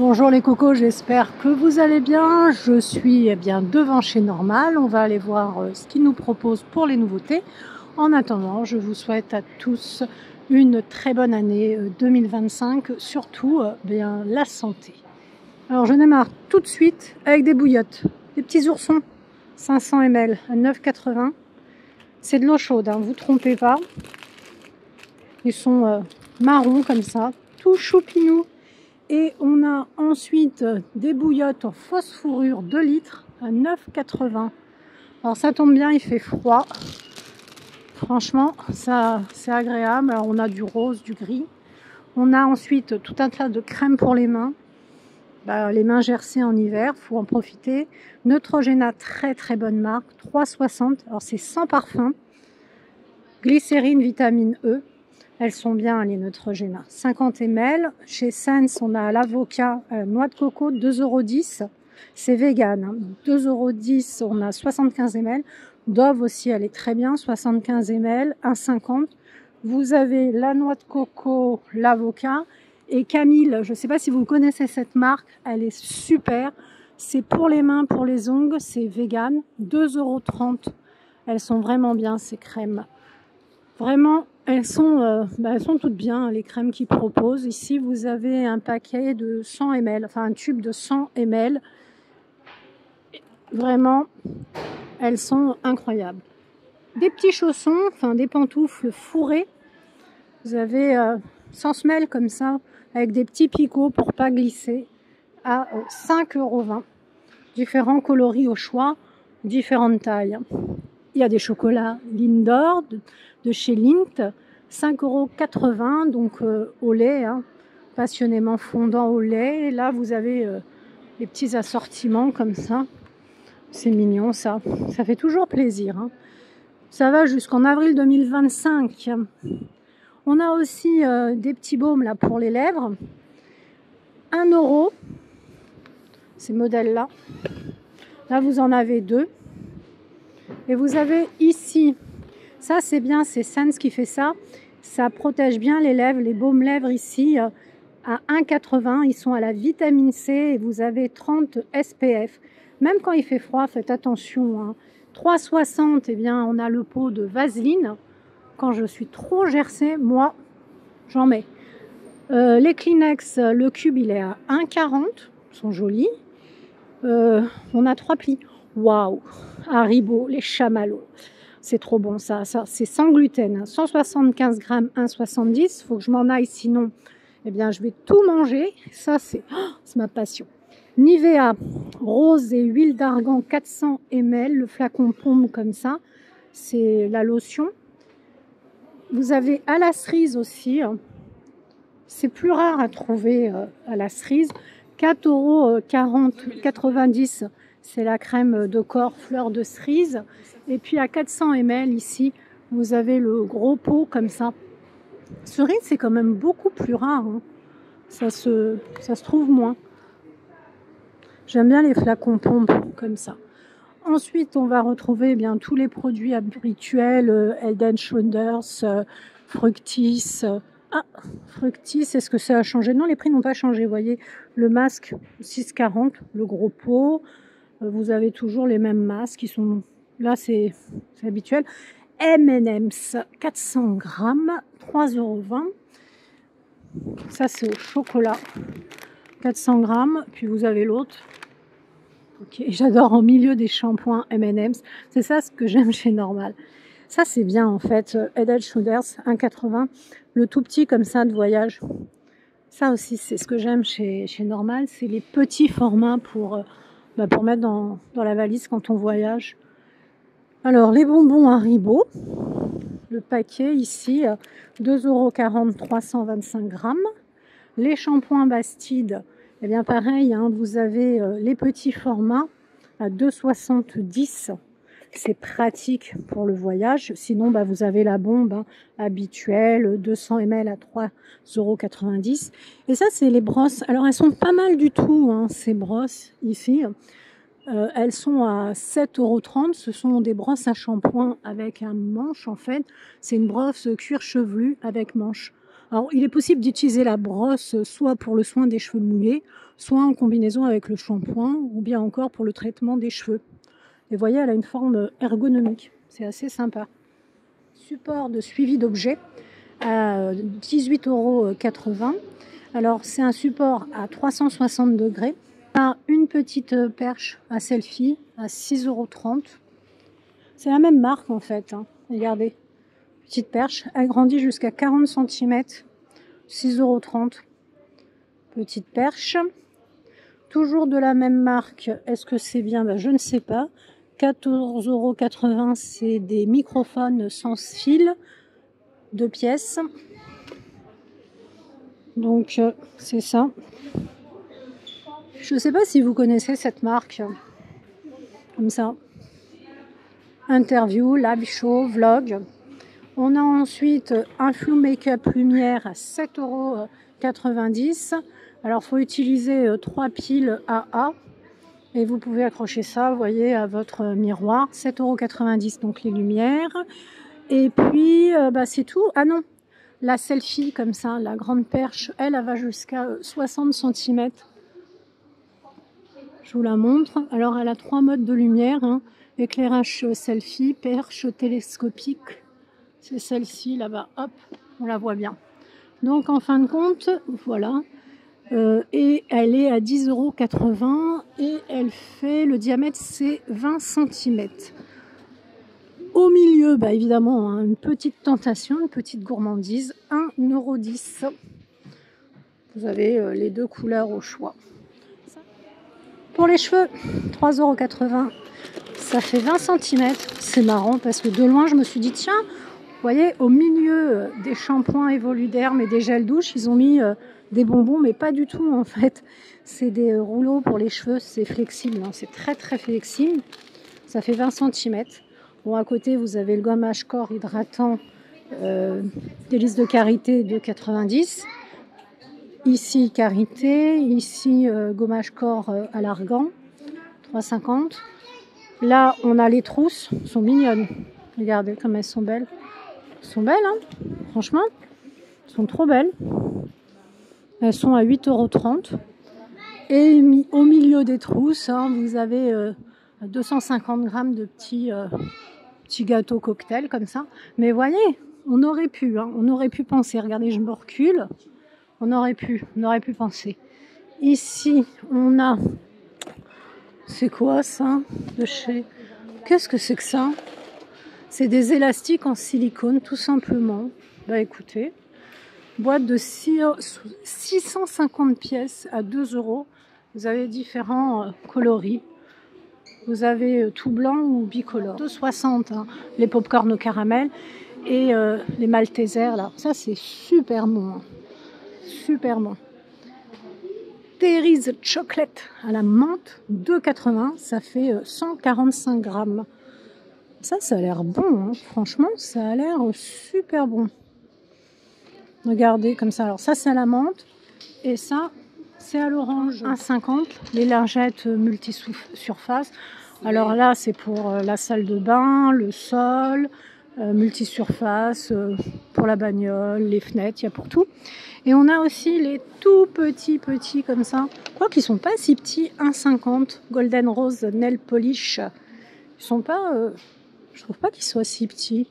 Bonjour les cocos, j'espère que vous allez bien. Je suis bien devant chez Normal. On va aller voir ce qu'ils nous proposent pour les nouveautés. En attendant, je vous souhaite à tous une très bonne année 2025, surtout bien la santé. Alors je démarre tout de suite avec des bouillottes, des petits oursons, 500 ml à 9,80. C'est de l'eau chaude, hein, vous trompez pas. Ils sont marrons comme ça, tout choupinou. Et on a ensuite des bouillottes en fausse fourrure 2 litres à 9,80. Alors ça tombe bien, il fait froid. Franchement, ça c'est agréable. Alors on a du rose, du gris. On a ensuite tout un tas de crèmes pour les mains. Les mains gercées en hiver, faut en profiter. Neutrogena, très très bonne marque, 3,60. Alors c'est sans parfum. Glycérine, vitamine E. Elles sont bien les Neutrogena. 50 ml. Chez Sens, on a l'avocat noix de coco, 2,10 €. C'est vegan. Hein. 2,10 €, on a 75 ml. Dove aussi, elle est très bien. 75 ml, 1,50 €. Vous avez la noix de coco, l'avocat. Et Camille, je ne sais pas si vous connaissez cette marque. Elle est super. C'est pour les mains, pour les ongles. C'est vegan. 2,30 €. Elles sont vraiment bien, ces crèmes. Vraiment, elles sont toutes bien, les crèmes qu'ils proposent. Ici, vous avez un paquet de 100 ml, enfin un tube de 100 ml. Vraiment, elles sont incroyables. Des petits chaussons, enfin des pantoufles fourrées. Vous avez 100 semelles comme ça, avec des petits picots pour pas glisser, à 5,20 €. Différents coloris au choix, différentes tailles. Il y a des chocolats Lindor de chez Lindt, 5,80 €, donc au lait, hein, passionnément fondant au lait. Et là, vous avez les petits assortiments comme ça. C'est mignon, ça. Ça fait toujours plaisir. Hein. Ça va jusqu'en avril 2025. On a aussi des petits baumes là pour les lèvres. 1 €. Ces modèles-là. Là, vous en avez 2. Et vous avez ici, ça c'est bien, c'est Sens qui fait ça. Ça protège bien les lèvres, les baumes lèvres ici à 1,80 €. Ils sont à la vitamine C et vous avez 30 SPF. Même quand il fait froid, faites attention. Hein. 3,60 €, eh bien, on a le pot de Vaseline. Quand je suis trop gercée, moi, j'en mets. Les Kleenex, le cube, il est à 1,40 €. Ils sont jolis. On a 3 plis. Waouh! Haribo, les chamallows. C'est trop bon ça c'est sans gluten. Hein. 175 grammes, 1,70 €. Il faut que je m'en aille, sinon, eh bien, je vais tout manger. Ça, c'est ma passion. Nivea, rose et huile d'argan, 400 ml. Le flacon pompe comme ça. C'est la lotion. Vous avez à la cerise aussi. C'est plus rare à trouver à la cerise. 4,90 €. C'est la crème de corps fleur de cerise. Et puis à 400 ml ici, vous avez le gros pot comme ça. Cerise, c'est quand même beaucoup plus rare. Hein. Ça se trouve moins. J'aime bien les flacons pompe comme ça. Ensuite, on va retrouver bien tous les produits habituels. Head & Shoulders, Fructis. Fructis, est-ce que ça a changé? Non, les prix n'ont pas changé. Vous voyez, le masque 6,40 €, le gros pot. Vous avez toujours les mêmes masques qui sont là, c'est habituel. M&M's, 400 grammes, 3,20 €. Ça, c'est au chocolat, 400 grammes. Puis vous avez l'autre. Okay. J'adore en milieu des shampoings M&M's. C'est ça ce que j'aime chez Normal. Ça, c'est bien en fait. Head & Shoulders, 1,80 €. Le tout petit comme ça de voyage. Ça aussi, c'est ce que j'aime chez Normal. C'est les petits formats pour mettre dans la valise quand on voyage. Alors, les bonbons Haribo. Le paquet ici, 2,40 €, 325 grammes. Les shampoings Bastide, eh bien pareil, hein, vous avez les petits formats à 2,70 €. C'est pratique pour le voyage. Sinon, vous avez la bombe habituelle, 200 ml à 3,90 €. Et ça, c'est les brosses. Alors, elles sont pas mal du tout, hein, ces brosses ici. Elles sont à 7,30 €. Ce sont des brosses à shampoing avec un manche, en fait. C'est une brosse cuir chevelu avec manche. Alors, il est possible d'utiliser la brosse soit pour le soin des cheveux mouillés, soit en combinaison avec le shampoing, ou bien encore pour le traitement des cheveux. Et vous voyez, elle a une forme ergonomique. C'est assez sympa. Support de suivi d'objets à 18,80 €. Alors, c'est un support à 360 degrés. On a une petite perche à selfie à 6,30 €. C'est la même marque en fait. Hein. Regardez. Petite perche. Elle grandit jusqu'à 40 cm. 6,30 €. Petite perche. Toujours de la même marque. Est-ce que c'est bien? Je ne sais pas. 14,80 €. C'est des microphones sans fil. 2 pièces. Donc, c'est ça. Je ne sais pas si vous connaissez cette marque. Comme ça. Interview, live show, vlog. On a ensuite un flou make-up lumière à 7,90 €. Alors, il faut utiliser 3 piles AA. Et vous pouvez accrocher ça, vous voyez, à votre miroir. 7,90 € donc les lumières. Et puis, c'est tout. Ah non, la selfie comme ça, la grande perche, elle va jusqu'à 60 cm. Je vous la montre. Alors, elle a 3 modes de lumière. Hein. Éclairage selfie, perche télescopique. C'est celle-ci là-bas. Hop, on la voit bien. Donc, en fin de compte, voilà. Et elle est à 10,80 € et elle fait, le diamètre c'est 20 cm. Au milieu, évidemment, hein, une petite tentation, une petite gourmandise, 1,10 €. Vous avez les deux couleurs au choix. Pour les cheveux, 3,80 €. Ça fait 20 cm. C'est marrant parce que de loin, je me suis dit, tiens, vous voyez, au milieu des shampoings Evoluderm et des gels douche, ils ont mis des bonbons, mais pas du tout en fait. C'est des rouleaux pour les cheveux, c'est flexible, hein. C'est très très flexible. Ça fait 20 cm. Bon, à côté, vous avez le gommage corps hydratant délice de karité de 90. Ici, karité. Ici, gommage corps à l'argan, 3,50 €. Là, on a les trousses, elles sont mignonnes. Regardez comme elles sont belles. Elles sont belles, hein, franchement. Elles sont trop belles. Elles sont à 8,30 €. Et au milieu des trousses, hein, vous avez 250 grammes de petits gâteaux cocktail comme ça. Mais voyez, on aurait pu penser. Regardez, je me recule. On aurait pu penser. Ici, on a... C'est quoi ça? De chez... Qu'est-ce que c'est que ça? C'est des élastiques en silicone, tout simplement. Écoutez, boîte de 650 pièces à 2 €. Vous avez différents coloris. Vous avez tout blanc ou bicolore. 2,60 €, hein, les pop-corn au caramel et les Maltesers là. Ça c'est super bon. Hein. Super bon. Terry's Chocolate à la menthe, 2,80 €. Ça fait 145 grammes. Ça a l'air bon. Hein. Franchement, ça a l'air super bon. Regardez comme ça. Alors ça c'est à la menthe et ça c'est à l'orange. 1,50 €. Les lingettes multi-surface. Alors là c'est pour la salle de bain, le sol, multi-surface, pour la bagnole, les fenêtres, il y a pour tout. Et on a aussi les tout petits comme ça. Quoi qu'ils sont pas si petits. 1,50 € Golden Rose Nail Polish. Ils sont pas... je trouve pas qu'ils soient si petits.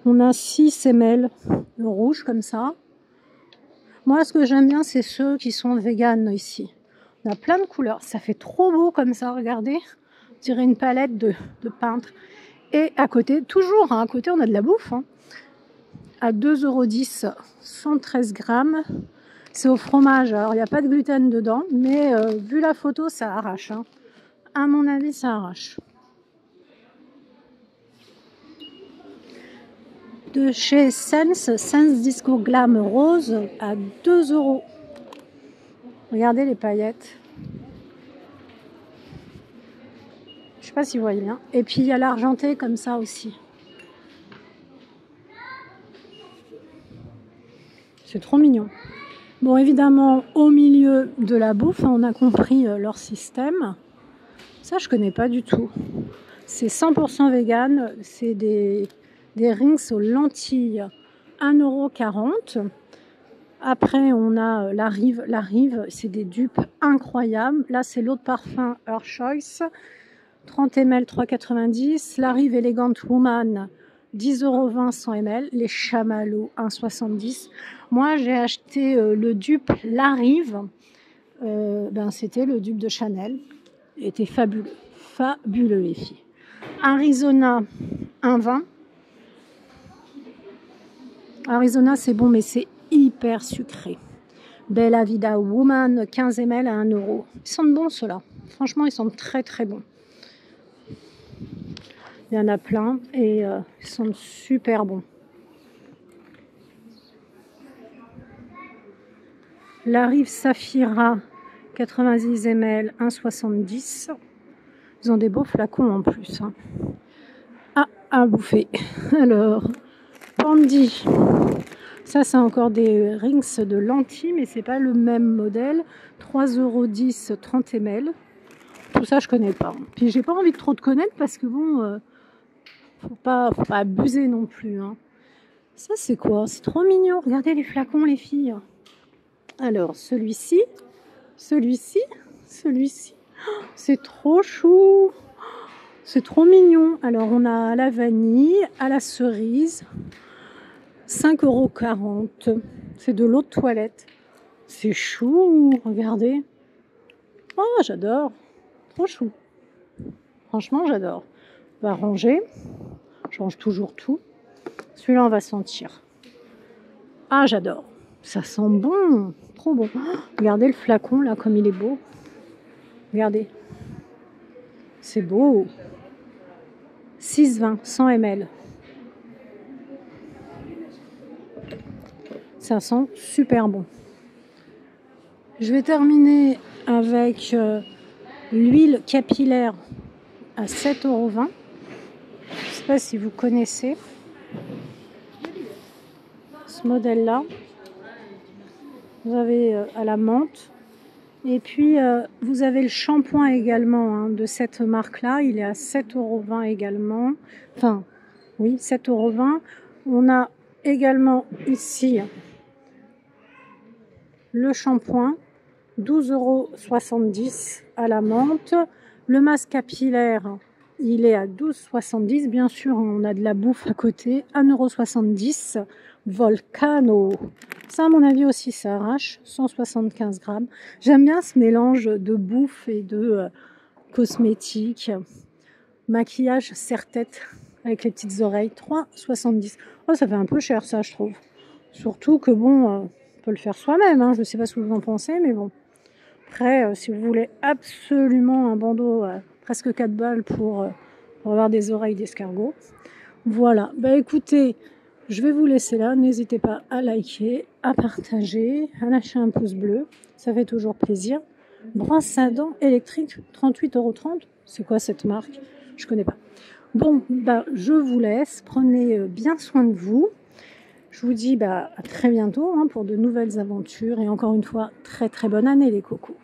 On a 6 ml de rouge comme ça. Moi, ce que j'aime bien, c'est ceux qui sont véganes ici. On a plein de couleurs. Ça fait trop beau comme ça, regardez. On dirait une palette de peintre. Et à côté, toujours, hein, à côté, on a de la bouffe. Hein. À 2,10 €, 113 grammes. C'est au fromage. Alors, il n'y a pas de gluten dedans. Mais vu la photo, ça arrache. Hein. À mon avis, ça arrache. De chez Sense Disco Glam Rose à 2 €. Regardez les paillettes. Je sais pas si vous voyez bien. Et puis il y a l'argenté comme ça aussi. C'est trop mignon. Bon, évidemment, au milieu de la bouffe, on a compris leur système. Ça, je connais pas du tout. C'est 100% vegan. C'est des rings aux lentilles 1,40 €. Après, on a la Rive. La Rive, c'est des dupes incroyables. Là, c'est l'eau de parfum Her Choice. 30 ml, 3,90 €. La Rive Elegant Woman, 10,20 € 100 ml. Les chamallows, 1,70 €. Moi, j'ai acheté le dupe La Rive. C'était le dupe de Chanel. Il était fabuleux. Fabuleux, les filles. Arizona, 1,20 €. Arizona, c'est bon, mais c'est hyper sucré. Bella Vida Woman, 15 ml à 1 €. Ils sentent bons, ceux-là. Franchement, ils sont très très bons. Il y en a plein et ils sont super bons. La Rive Saphira, 90 ml, 1,70 €. Ils ont des beaux flacons en plus. Hein. Ah, à bouffer. Alors, Pandy. Ça, c'est encore des rings de lentilles, mais c'est pas le même modèle. 3,10 €, 30 ml. Tout ça, je connais pas. Puis, j'ai pas envie de trop de connaître parce que bon, faut pas abuser non plus. Hein. Ça, c'est quoi? C'est trop mignon. Regardez les flacons, les filles. Alors, celui-ci, celui-ci, celui-ci. Oh, c'est trop chou. C'est trop mignon. Alors, on a à la vanille, à la cerise. 5,40 €. C'est de l'eau de toilette. C'est chou, regardez. Oh, j'adore. Trop chou. Franchement, j'adore. On va ranger. Je range toujours tout. Celui-là, on va sentir. Ah, j'adore. Ça sent bon. Trop bon. Oh, regardez le flacon, là, comme il est beau. Regardez. C'est beau. 6,20 €, 100 ml. Ça sent super bon. Je vais terminer avec l'huile capillaire à 7,20 €. Je ne sais pas si vous connaissez ce modèle-là. Vous avez à la menthe. Et puis, vous avez le shampoing également hein, de cette marque-là. Il est à 7,20 € également. Enfin, oui, 7,20 €. On a également ici le shampoing, 12,70 € à la menthe. Le masque capillaire, il est à 12,70 €. Bien sûr, on a de la bouffe à côté, 1,70 €. Volcano. Ça, à mon avis aussi, ça arrache. 175 grammes. J'aime bien ce mélange de bouffe et de cosmétiques. Maquillage serre-tête avec les petites oreilles. 3,70 €. Oh, ça fait un peu cher, ça, je trouve. Surtout que, bon, on peut le faire soi-même. Hein. Je ne sais pas ce que vous en pensez, mais bon. Après, si vous voulez absolument un bandeau presque 4 balles pour avoir des oreilles d'escargot. Voilà. Bah, écoutez, je vais vous laisser là. N'hésitez pas à liker, à partager, à lâcher un pouce bleu. Ça fait toujours plaisir. Brosse à dents électrique, 38,30 €. C'est quoi cette marque? Je connais pas. Bon, bah, je vous laisse. Prenez bien soin de vous. Je vous dis à très bientôt hein, pour de nouvelles aventures. Et encore une fois, très très bonne année les cocos.